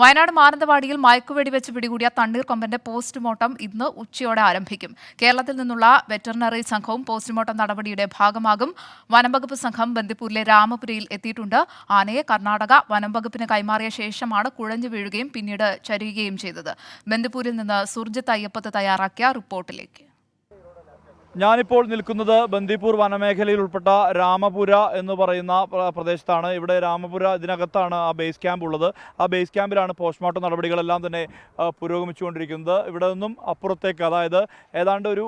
വയനാട് മാനന്തവാടിയിൽ മയക്കുവെടി വെച്ച് പിടികൂടിയ തണ്ണീർക്കൊമ്പന്റെ പോസ്റ്റ്മോർട്ടം ഇന്ന് ഉച്ചയോടെ ആരംഭിക്കും. കേരളത്തിൽ നിന്നുള്ള വെറ്ററിനറി സംഘവും പോസ്റ്റ്മോർട്ടം നടപടിയുടെ ഭാഗമാകും. വനംവകുപ്പ് സംഘം ബന്ദിപ്പൂരിലെ രാമപുരയിൽ എത്തിയിട്ടുണ്ട്. ആനയെ കർണാടക വനംവകുപ്പിന് കൈമാറിയ ശേഷമാണ് കുഴഞ്ഞു വീഴുകയും പിന്നീട് ചരിയുകയും ചെയ്തത്. ബന്ദിപ്പൂരിൽ നിന്ന് സുർജിത്ത് അയ്യപ്പത്ത് തയ്യാറാക്കിയ റിപ്പോർട്ടിലേക്ക്. ഞാനിപ്പോൾ നിൽക്കുന്നത് ബന്ദിപ്പൂർ വനമേഖലയിൽ ഉൾപ്പെട്ട രാമപുര എന്ന് പറയുന്ന പ്രദേശത്താണ്. ഇവിടെ രാമപുര ഇതിനകത്താണ് ആ ബേസ് ക്യാമ്പ് ഉള്ളത്. ആ ബേസ് ക്യാമ്പിലാണ് പോസ്റ്റ്മോർട്ടം നടപടികളെല്ലാം തന്നെ പുരോഗമിച്ചുകൊണ്ടിരിക്കുന്നത്. ഇവിടെ നിന്നും അപ്പുറത്തേക്ക്, അതായത് ഏതാണ്ട് ഒരു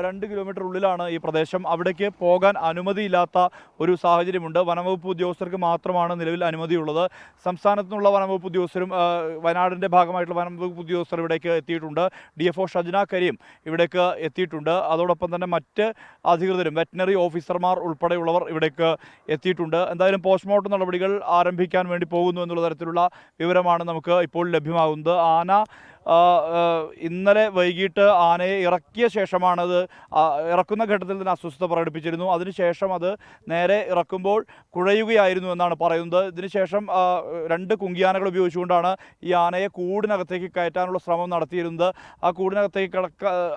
2 കിലോമീറ്റർ ഉള്ളിലാണ് ഈ പ്രദേശം. അവിടേക്ക് പോകാൻ അനുമതിയില്ലാത്ത ഒരു സാഹചര്യമുണ്ട്. വനംവകുപ്പ് ഉദ്യോഗസ്ഥർക്ക് മാത്രമാണ് നിലവിൽ അനുമതിയുള്ളത്. സംസ്ഥാനത്തു നിന്നുള്ള വനംവകുപ്പ് ഉദ്യോഗസ്ഥരും വയനാടിൻ്റെ ഭാഗമായിട്ടുള്ള വനംവകുപ്പ് ഉദ്യോഗസ്ഥർ ഇവിടേക്ക് എത്തിയിട്ടുണ്ട്. DFO ഷജ്ന കരീം ഇവിടേക്ക് എത്തിയിട്ടുണ്ട്. അതോടൊപ്പം തന്നെ മറ്റ് അധികൃതരും വെറ്റിനറി ഓഫീസർമാർ ഉൾപ്പെടെയുള്ളവർ ഇവിടേക്ക് എത്തിയിട്ടുണ്ട്. എന്തായാലും പോസ്റ്റ്മോർട്ടം നടപടികൾ ആരംഭിക്കാൻ വേണ്ടി പോകുന്നു എന്നുള്ള തരത്തിലുള്ള വിവരമാണ് നമുക്ക് ഇപ്പോൾ ലഭ്യമാകുന്നത്. ആന ഇന്നലെ വൈകിട്ട് ആനയെ ഇറക്കിയ ശേഷമാണത് ഇറക്കുന്ന ഘട്ടത്തിൽ തന്നെ അസ്വസ്ഥത പ്രകടിപ്പിച്ചിരുന്നു. അതിനുശേഷം അത് നേരെ ഇറക്കുമ്പോൾ കുഴയുകയായിരുന്നു എന്നാണ് പറയുന്നത്. ഇതിനുശേഷം 2 കുങ്കിയാനകൾ ഉപയോഗിച്ചുകൊണ്ടാണ് ഈ ആനയെ കൂടിനകത്തേക്ക് കയറ്റാനുള്ള ശ്രമം നടത്തിയിരുന്നത്. ആ കൂടിനകത്തേക്ക്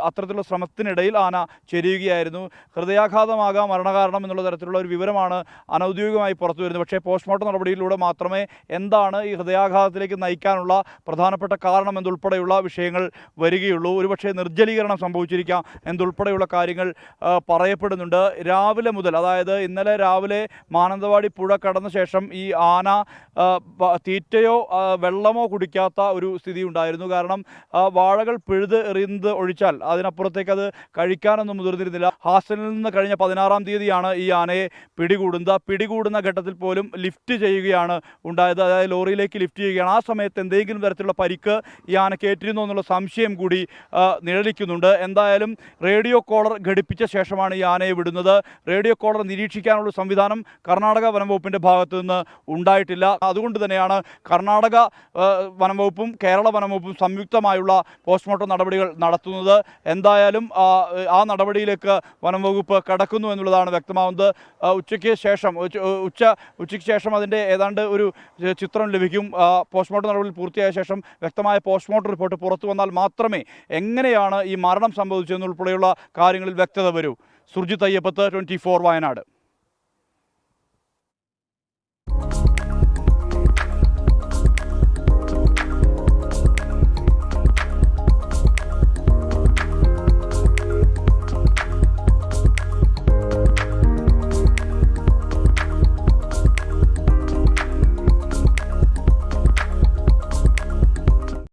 അത്തരത്തിലുള്ള ശ്രമത്തിനിടയിൽ ആന ചെരിയുകയായിരുന്നു. ഹൃദയാഘാതമാകാം മരണകാരണം എന്നുള്ള തരത്തിലുള്ള ഒരു വിവരമാണ് അനൗദ്യോഗികമായി പുറത്തു വരുന്നത്. പക്ഷേ പോസ്റ്റ്മോർട്ടം നടപടിയിലൂടെ മാത്രമേ എന്താണ് ഈ ഹൃദയാഘാതത്തിലേക്ക് നയിക്കാനുള്ള പ്രധാനപ്പെട്ട കാരണം എന്നുൾപ്പെടെ വിഷയങ്ങൾ വരികയുള്ളൂ. ഒരുപക്ഷെ നിർജ്ജലീകരണം സംഭവിച്ചിരിക്കാം എന്നുൾപ്പെടെയുള്ള കാര്യങ്ങൾ പറയപ്പെടുന്നുണ്ട്. രാവിലെ മുതൽ, അതായത് ഇന്നലെ രാവിലെ മാനന്തവാടി പുഴ കടന്ന ശേഷം ഈ ആന തീറ്റയോ വെള്ളമോ കുടിക്കാത്ത ഒരു സ്ഥിതി ഉണ്ടായിരുന്നു. കാരണം വാഴകൾ പിഴുത് എറിയുന്നത് ഒഴിച്ചാൽ അതിനപ്പുറത്തേക്ക് അത് കഴിക്കാനൊന്നും മുതിർന്നിരുന്നില്ല. ഹാസനിൽ നിന്ന് കഴിഞ്ഞ 16-ാം തീയതിയാണ് ഈ ആനയെ പിടികൂടുന്നത്. പിടികൂടുന്ന ഘട്ടത്തിൽ പോലും ലിഫ്റ്റ് ചെയ്യുകയാണ് ഉണ്ടായത്. അതായത് ലോറിയിലേക്ക് ലിഫ്റ്റ് ചെയ്യുകയാണ്. ആ സമയത്ത് എന്തെങ്കിലും തരത്തിലുള്ള പരിക്ക് ഈ ആനയ്ക്ക് ഏറ്റിരുന്നോ എന്നുള്ള സംശയം കൂടി നിഴലിക്കുന്നുണ്ട്. എന്തായാലും റേഡിയോ കോളർ ഘടിപ്പിച്ച ശേഷമാണ് ഈ ആനയെ വിടുന്നത്. റേഡിയോ കോളർ നിരീക്ഷിക്കാനുള്ള സംവിധാനം കർണാടക വനംവകുപ്പിൻ്റെ ഭാഗത്തു നിന്ന് ഉണ്ടായിട്ടില്ല. അതുകൊണ്ട് തന്നെയാണ് കർണാടക വനംവകുപ്പും കേരള വനംവകുപ്പും സംയുക്തമായുള്ള പോസ്റ്റ്മോർട്ടം നടപടികൾ നടത്തുന്നത്. എന്തായാലും ആ നടപടിയിലേക്ക് വനംവകുപ്പ് കടക്കുന്നു എന്നുള്ളതാണ് വ്യക്തമാവുന്നത്. ഉച്ചയ്ക്ക് ശേഷം അതിൻ്റെ ഏതാണ്ട് ഒരു ചിത്രം ലഭിക്കും. പോസ്റ്റ്മോർട്ടം നടപടികൾ പൂർത്തിയായ ശേഷം വ്യക്തമായ പോസ്റ്റ്മോർട്ടം റിപ്പോർട്ട് പുറത്തു വന്നാൽ മാത്രമേ എങ്ങനെയാണ് ഈ മരണം സംഭവിച്ചതെന്നുൾപ്പെടെയുള്ള കാര്യങ്ങളിൽ വ്യക്തത വരൂ. സുർജിത്ത് അയ്യപ്പത്ത്, 24 വയനാട്.